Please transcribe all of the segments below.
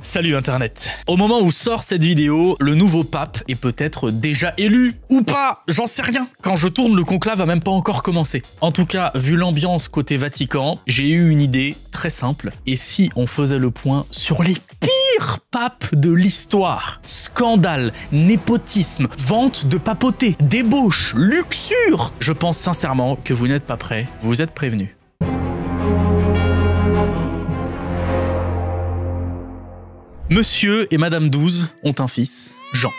Salut Internet. Au moment où sort cette vidéo, le nouveau pape est peut-être déjà élu. Ou pas, j'en sais rien. Quand je tourne, le conclave a même pas encore commencé. En tout cas, vu l'ambiance côté Vatican, j'ai eu une idée très simple. Et si on faisait le point sur les pires papes de l'histoire? Scandale, népotisme, vente de papauté, débauche, luxure. Je pense sincèrement que vous n'êtes pas prêts. Vous êtes prévenus. Monsieur et Madame XII ont un fils, Jean.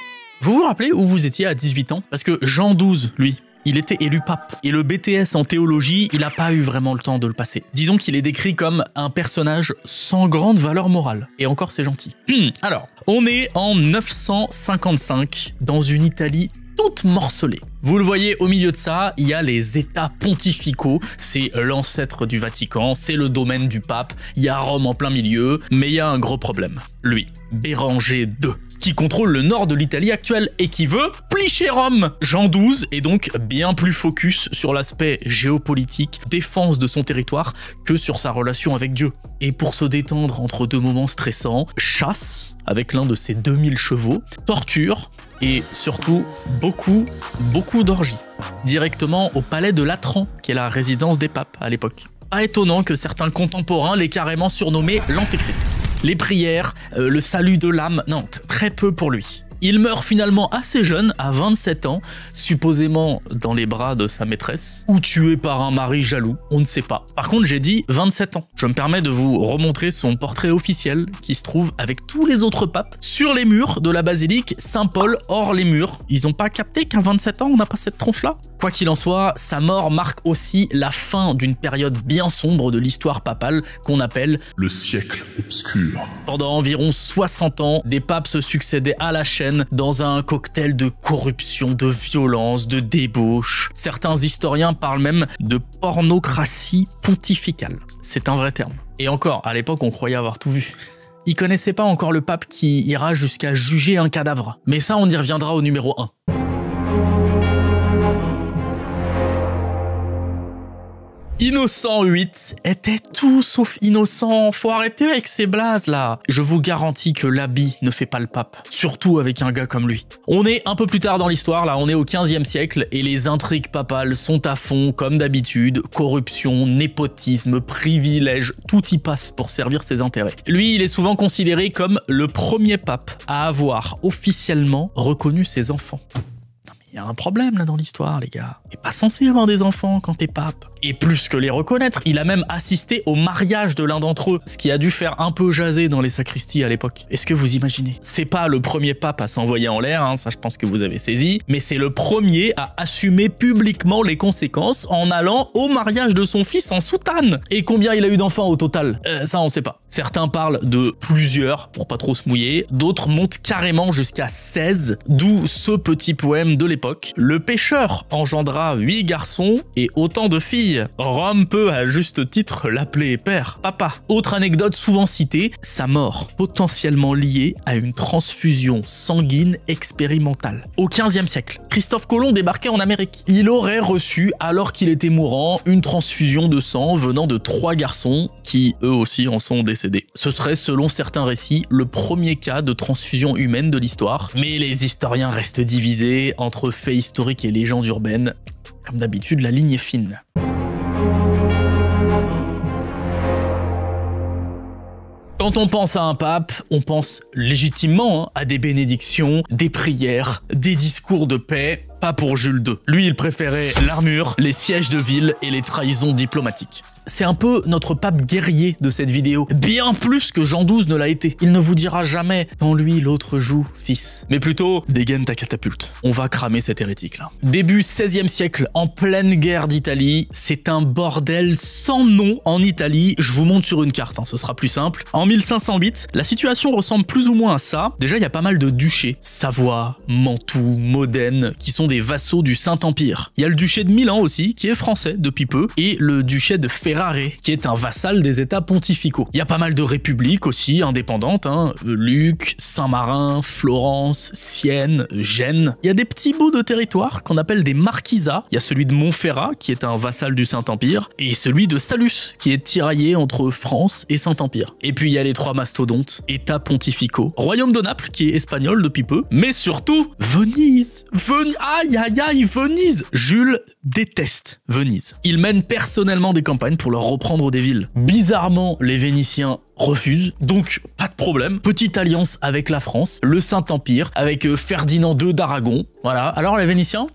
Vous vous rappelez où vous étiez à 18 ans? Parce que Jean XII, lui, il était élu pape. Et le BTS en théologie, il n'a pas eu vraiment le temps de le passer. Disons qu'il est décrit comme un personnage sans grande valeur morale. Et encore, c'est gentil. Alors, on est en 955 dans une Italie toute morcelée. Vous le voyez, au milieu de ça, il y a les états pontificaux, c'est l'ancêtre du Vatican, c'est le domaine du pape, il y a Rome en plein milieu, mais il y a un gros problème. Lui, Béranger II, qui contrôle le nord de l'Italie actuelle et qui veut plicher Rome. Jean XII est donc bien plus focus sur l'aspect géopolitique, défense de son territoire, que sur sa relation avec Dieu. Et pour se détendre entre deux moments stressants, chasse avec l'un de ses 2000 chevaux, torture, et surtout beaucoup d'orgies, directement au palais de Latran, qui est la résidence des papes à l'époque. Pas étonnant que certains contemporains l'aient carrément surnommé l'Antéchrist. Les prières, le salut de l'âme, non, très peu pour lui. Il meurt finalement assez jeune, à 27 ans, supposément dans les bras de sa maîtresse, ou tué par un mari jaloux, on ne sait pas. Par contre, j'ai dit 27 ans. Je me permets de vous remontrer son portrait officiel, qui se trouve avec tous les autres papes, sur les murs de la basilique Saint-Paul, hors les murs. Ils ont pas capté qu'à 27 ans, on n'a pas cette tronche-là? Quoi qu'il en soit, sa mort marque aussi la fin d'une période bien sombre de l'histoire papale, qu'on appelle le siècle obscur. Pendant environ 60 ans, des papes se succédaient à la chaîne, dans un cocktail de corruption, de violence, de débauche. Certains historiens parlent même de pornocratie pontificale. C'est un vrai terme. Et encore, à l'époque, on croyait avoir tout vu. Ils connaissaient pas encore le pape qui ira jusqu'à juger un cadavre. Mais ça, on y reviendra au numéro 1. Innocent VIII était tout sauf innocent, faut arrêter avec ces blazes là. Je vous garantis que l'habit ne fait pas le pape, surtout avec un gars comme lui. On est un peu plus tard dans l'histoire, là on est au 15e siècle et les intrigues papales sont à fond comme d'habitude, corruption, népotisme, privilèges, tout y passe pour servir ses intérêts. Lui, il est souvent considéré comme le premier pape à avoir officiellement reconnu ses enfants. Il y a un problème là dans l'histoire, les gars. T'es pas censé avoir des enfants quand t'es pape. Et plus que les reconnaître, il a même assisté au mariage de l'un d'entre eux, ce qui a dû faire un peu jaser dans les sacristies à l'époque. Est-ce que vous imaginez? C'est pas le premier pape à s'envoyer en l'air, hein, ça je pense que vous avez saisi, mais c'est le premier à assumer publiquement les conséquences en allant au mariage de son fils en soutane. Et combien il a eu d'enfants au total? Ça on sait pas. Certains parlent de plusieurs, pour pas trop se mouiller, d'autres montent carrément jusqu'à 16, d'où ce petit poème de l'époque. Le pécheur engendra 8 garçons et autant de filles. Rome peut à juste titre l'appeler père, papa. Autre anecdote souvent citée, sa mort, potentiellement liée à une transfusion sanguine expérimentale. Au 15e siècle, Christophe Colomb débarquait en Amérique. Il aurait reçu, alors qu'il était mourant, une transfusion de sang venant de 3 garçons qui, eux aussi, en sont décédés. Ce serait, selon certains récits, le premier cas de transfusion humaine de l'histoire. Mais les historiens restent divisés entre faits historiques et légendes urbaines. Comme d'habitude, la ligne est fine. Quand on pense à un pape, on pense légitimement à des bénédictions, des prières, des discours de paix, pas pour Jules II. Lui, il préférait l'armure, les sièges de ville et les trahisons diplomatiques. C'est un peu notre pape guerrier de cette vidéo, bien plus que Jean XII ne l'a été. Il ne vous dira jamais « Dans lui, l'autre joue, fils ». Mais plutôt « Dégaine ta catapulte ». On va cramer cet hérétique là. Début 16e siècle, en pleine guerre d'Italie, c'est un bordel sans nom en Italie. Je vous montre sur une carte, hein, ce sera plus simple. En 1508, la situation ressemble plus ou moins à ça. Déjà, il y a pas mal de duchés, Savoie, Mantoue, Modène, qui sont des des vassaux du Saint-Empire. Il y a le duché de Milan aussi, qui est français depuis peu, et le duché de Ferrare, qui est un vassal des États pontificaux. Il y a pas mal de républiques aussi, indépendantes, Lucques, Saint-Marin, Florence, Sienne, Gênes. Il y a des petits bouts de territoire qu'on appelle des marquisats. Il y a celui de Montferrat, qui est un vassal du Saint-Empire, et celui de Salus, qui est tiraillé entre France et Saint-Empire. Et puis il y a les trois mastodontes, États pontificaux, Royaume de Naples, qui est espagnol depuis peu, mais surtout Venise. Aïe aïe aïe, Venise. Jules déteste Venise. Il mène personnellement des campagnes pour leur reprendre des villes. Bizarrement, les Vénitiens refusent, donc pas de problème. Petite alliance avec la France, le Saint-Empire, avec Ferdinand II d'Aragon. Voilà. Alors les Vénitiens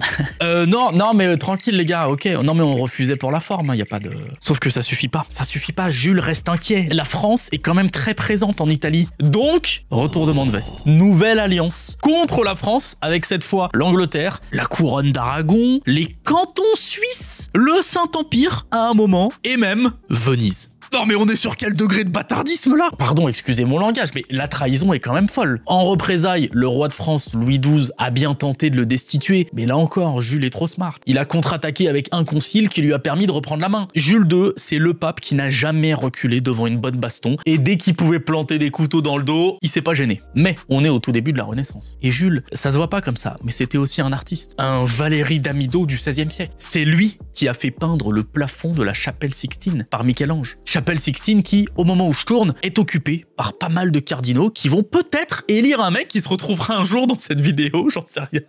non mais tranquille les gars, ok. Non mais on refusait pour la forme, y a pas de... Sauf que ça suffit pas. Ça suffit pas, Jules reste inquiet. La France est quand même très présente en Italie. Donc, retournement de veste. Nouvelle alliance contre la France, avec cette fois l'Angleterre, la couronne d'Aragon, les cantons suisses, le Saint-Empire à un moment, et même Venise. Non mais on est sur quel degré de bâtardisme là? Pardon, excusez mon langage, mais la trahison est quand même folle. En représailles, le roi de France, Louis XII, a bien tenté de le destituer, mais là encore, Jules est trop smart. Il a contre-attaqué avec un concile qui lui a permis de reprendre la main. Jules II, c'est le pape qui n'a jamais reculé devant une bonne baston, et dès qu'il pouvait planter des couteaux dans le dos, il s'est pas gêné. Mais on est au tout début de la Renaissance. Et Jules, ça se voit pas comme ça, mais c'était aussi un artiste. Un Valéry Damido du XVIe siècle. C'est lui qui a fait peindre le plafond de la chapelle Sixtine par Michel-Ange. Chapelle Sixtine qui, au moment où je tourne, est occupée par pas mal de cardinaux qui vont peut-être élire un mec qui se retrouvera un jour dans cette vidéo, j'en sais rien.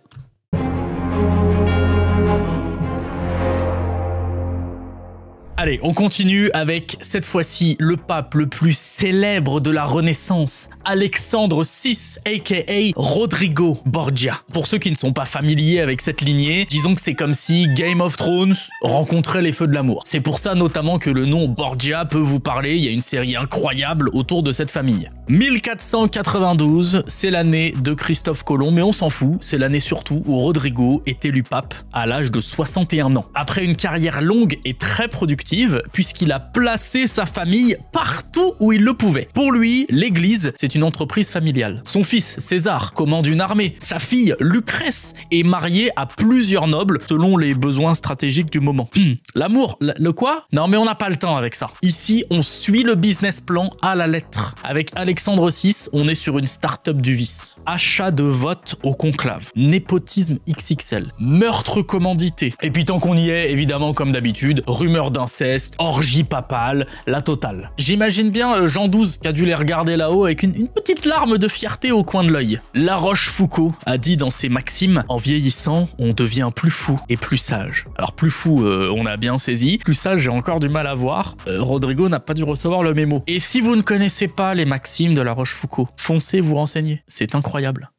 Allez, on continue avec, cette fois-ci, le pape le plus célèbre de la Renaissance, Alexandre VI, a.k.a. Rodrigo Borgia. Pour ceux qui ne sont pas familiers avec cette lignée, disons que c'est comme si Game of Thrones rencontrait les feux de l'amour. C'est pour ça notamment que le nom Borgia peut vous parler, il y a une série incroyable autour de cette famille. 1492, c'est l'année de Christophe Colomb, mais on s'en fout, c'est l'année surtout où Rodrigo est élu pape à l'âge de 61 ans. Après une carrière longue et très productive, puisqu'il a placé sa famille partout où il le pouvait. Pour lui, l'église, c'est une entreprise familiale. Son fils, César, commande une armée. Sa fille, Lucrèce, est mariée à plusieurs nobles selon les besoins stratégiques du moment. L'amour, le quoi? Non mais on n'a pas le temps avec ça. Ici, on suit le business plan à la lettre. Avec Alexandre VI, on est sur une start-up du vice. Achat de votes au conclave. Népotisme XXL. Meurtre commandité. Et puis tant qu'on y est, évidemment comme d'habitude, rumeur d'inceste, orgie papale, la totale. J'imagine bien Jean XII qui a dû les regarder là-haut avec une petite larme de fierté au coin de l'œil. La Rochefoucauld a dit dans ses maximes, en vieillissant, on devient plus fou et plus sage. Alors plus fou, on a bien saisi, plus sage, j'ai encore du mal à voir. Rodrigo n'a pas dû recevoir le mémo. Et si vous ne connaissez pas les maximes de la Rochefoucauld, foncez vous renseigner, c'est incroyable.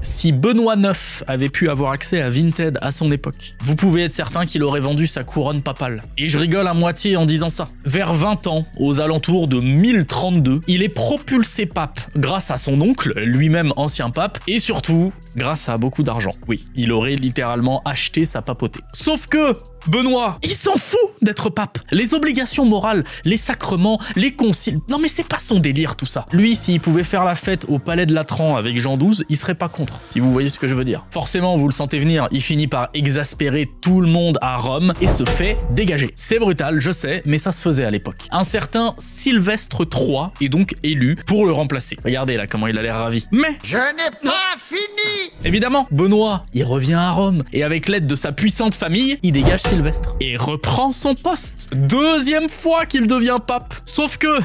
Si Benoît IX avait pu avoir accès à Vinted à son époque, vous pouvez être certain qu'il aurait vendu sa couronne papale. Et je rigole à moitié en disant ça. Vers 20 ans, aux alentours de 1032, il est propulsé pape grâce à son oncle, lui-même ancien pape, et surtout grâce à beaucoup d'argent. Oui, il aurait littéralement acheté sa papauté. Sauf que Benoît, il s'en fout d'être pape. Les obligations morales, les sacrements, les conciles, non mais c'est pas son délire tout ça. Lui, s'il pouvait faire la fête au palais de Latran avec Jean XII, il serait pas contre, si vous voyez ce que je veux dire. Forcément, vous le sentez venir, il finit par exaspérer tout le monde à Rome et se fait dégager. C'est brutal, je sais, mais ça se faisait à l'époque. Un certain Sylvestre III est donc élu pour le remplacer. Regardez là comment il a l'air ravi. Mais je n'ai pas fini! Évidemment, Benoît, il revient à Rome et avec l'aide de sa puissante famille, il dégage Sylvestre et reprend son poste. Deuxième fois qu'il devient pape. Sauf que,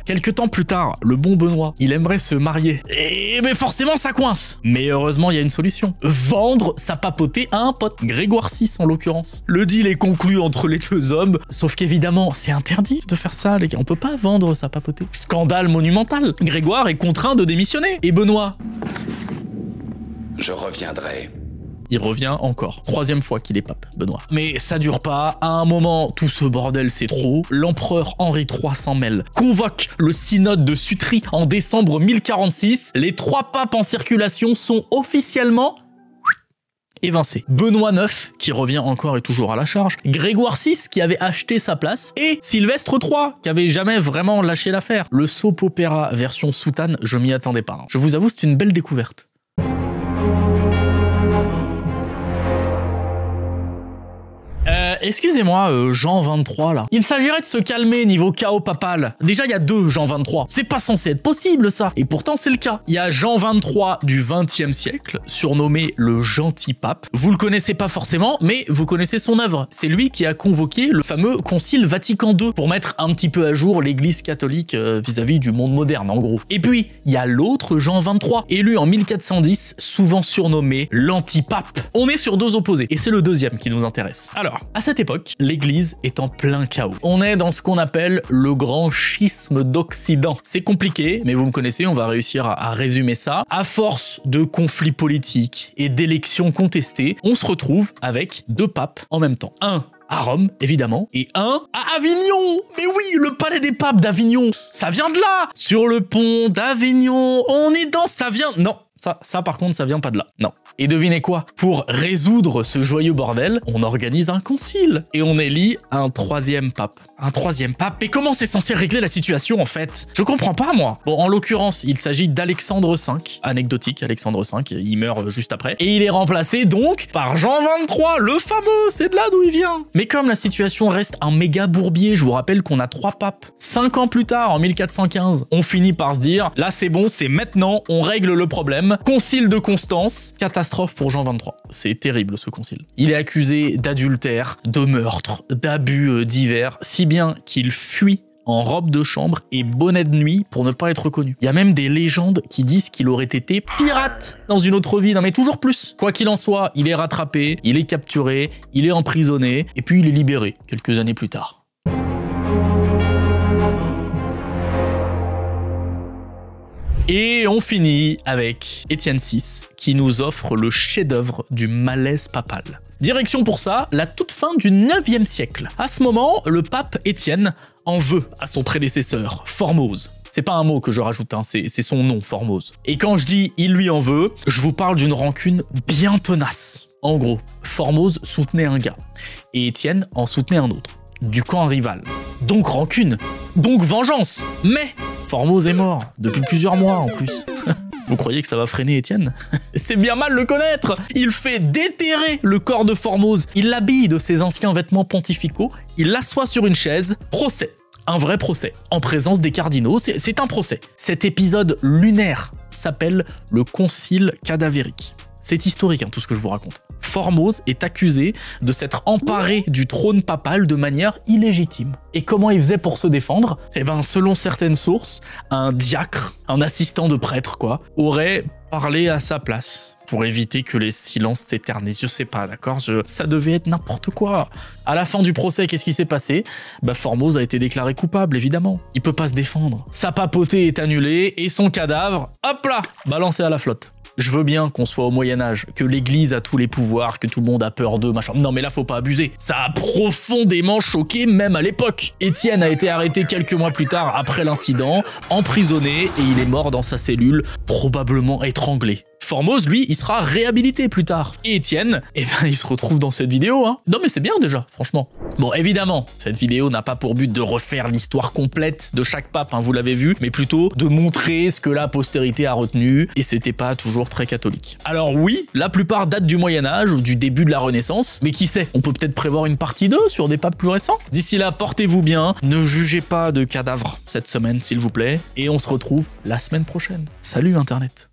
quelques temps plus tard, le bon Benoît, il aimerait se marier. Et mais forcément, ça coince. Mais heureusement, il y a une solution. Vendre sa papauté à un pote. Grégoire VI, en l'occurrence. Le deal est conclu entre les deux hommes. Sauf qu'évidemment, c'est interdit de faire ça, les gars. On peut pas vendre sa papauté. Scandale monumental. Grégoire est contraint de démissionner. Et Benoît... Je reviendrai. Il revient encore. Troisième fois qu'il est pape, Benoît. Mais ça dure pas. À un moment, tout ce bordel, c'est trop. L'empereur Henri III s'en mêle. Convoque le synode de Sutri en décembre 1046. Les 3 papes en circulation sont officiellement évincé. Benoît IX, qui revient encore et toujours à la charge, Grégoire VI, qui avait acheté sa place, et Sylvestre III, qui avait jamais vraiment lâché l'affaire. Le soap opéra version soutane, je m'y attendais pas. Hein. Je vous avoue, c'est une belle découverte. Excusez-moi, Jean 23 là. Il s'agirait de se calmer niveau chaos papal. Déjà, il y a 2 Jean 23. C'est pas censé être possible ça. Et pourtant, c'est le cas. Il y a Jean 23 du XXe siècle, surnommé le gentil pape. Vous le connaissez pas forcément, mais vous connaissez son œuvre. C'est lui qui a convoqué le fameux Concile Vatican II pour mettre un petit peu à jour l'église catholique vis-à-vis du monde moderne en gros. Et puis, il y a l'autre Jean 23, élu en 1410, souvent surnommé l'antipape. On est sur 2 opposés, et c'est le deuxième qui nous intéresse. Alors, à cette époque, l'église est en plein chaos. On est dans ce qu'on appelle le grand schisme d'Occident. C'est compliqué, mais vous me connaissez, on va réussir à résumer ça. À force de conflits politiques et d'élections contestées, on se retrouve avec 2 papes en même temps. Un à Rome, évidemment, et un à Avignon. Mais oui, le palais des papes d'Avignon, ça vient de là. Sur le pont d'Avignon, on est dans... Ça vient... Non, ça par contre, ça vient pas de là. Non. Et devinez quoi? Pour résoudre ce joyeux bordel, on organise un concile et on élit un 3e pape. Un 3e pape? Mais comment c'est censé régler la situation en fait? Je comprends pas moi. Bon, en l'occurrence, il s'agit d'Alexandre V. Anecdotique, Alexandre V, il meurt juste après. Et il est remplacé donc par Jean 23, le fameux, c'est de là d'où il vient. Mais comme la situation reste un méga bourbier, je vous rappelle qu'on a 3 papes. 5 ans plus tard, en 1415, on finit par se dire, là c'est bon, c'est maintenant, on règle le problème. Concile de Constance, catastrophe pour Jean 23. C'est terrible ce concile. Il est accusé d'adultère, de meurtre, d'abus divers, si bien qu'il fuit en robe de chambre et bonnet de nuit pour ne pas être reconnu. Il y a même des légendes qui disent qu'il aurait été pirate dans une autre vie, non mais toujours plus. Quoi qu'il en soit, il est rattrapé, il est capturé, il est emprisonné, et puis il est libéré quelques années plus tard. Et on finit avec Étienne VI, qui nous offre le chef-d'œuvre du malaise papal. Direction pour ça, la toute fin du 9e siècle. À ce moment, le pape Étienne en veut à son prédécesseur, Formose. C'est pas un mot que je rajoute, hein, c'est son nom, Formose. Et quand je dis « il lui en veut », je vous parle d'une rancune bien tenace. En gros, Formose soutenait un gars, et Étienne en soutenait un autre, du camp rival. Donc rancune, donc vengeance. Mais Formose est mort, depuis plusieurs mois en plus. Vous croyez que ça va freiner Étienne? C'est bien mal le connaître. Il fait déterrer le corps de Formose, il l'habille de ses anciens vêtements pontificaux, il l'assoit sur une chaise, procès. Un vrai procès, en présence des cardinaux, c'est un procès. Cet épisode lunaire s'appelle le concile cadavérique. C'est historique, hein, tout ce que je vous raconte. Formose est accusé de s'être emparé du trône papal de manière illégitime. Et comment il faisait pour se défendre? Eh ben, selon certaines sources, un diacre, un assistant de prêtre quoi, aurait parlé à sa place pour éviter que les silences s'éternisent. Je sais pas, d'accord? Ça devait être n'importe quoi. À la fin du procès, qu'est-ce qui s'est passé? Bah, Formose a été déclaré coupable, évidemment. Il peut pas se défendre. Sa papauté est annulée et son cadavre, hop là, balancé à la flotte. Je veux bien qu'on soit au Moyen-Âge, que l'église a tous les pouvoirs, que tout le monde a peur d'eux, machin. Non mais là faut pas abuser. Ça a profondément choqué même à l'époque. Étienne a été arrêté quelques mois plus tard après l'incident, emprisonné et il est mort dans sa cellule, probablement étranglé. Formose, lui, il sera réhabilité plus tard. Et Étienne, eh ben, il se retrouve dans cette vidéo, hein. Non mais c'est bien déjà, franchement. Bon, évidemment, cette vidéo n'a pas pour but de refaire l'histoire complète de chaque pape, hein, vous l'avez vu, mais plutôt de montrer ce que la postérité a retenu, et c'était pas toujours très catholique. Alors oui, la plupart datent du Moyen-Âge ou du début de la Renaissance, mais qui sait, on peut peut-être prévoir une partie 2 sur des papes plus récents. D'ici là, portez-vous bien, ne jugez pas de cadavres cette semaine, s'il vous plaît, et on se retrouve la semaine prochaine. Salut Internet.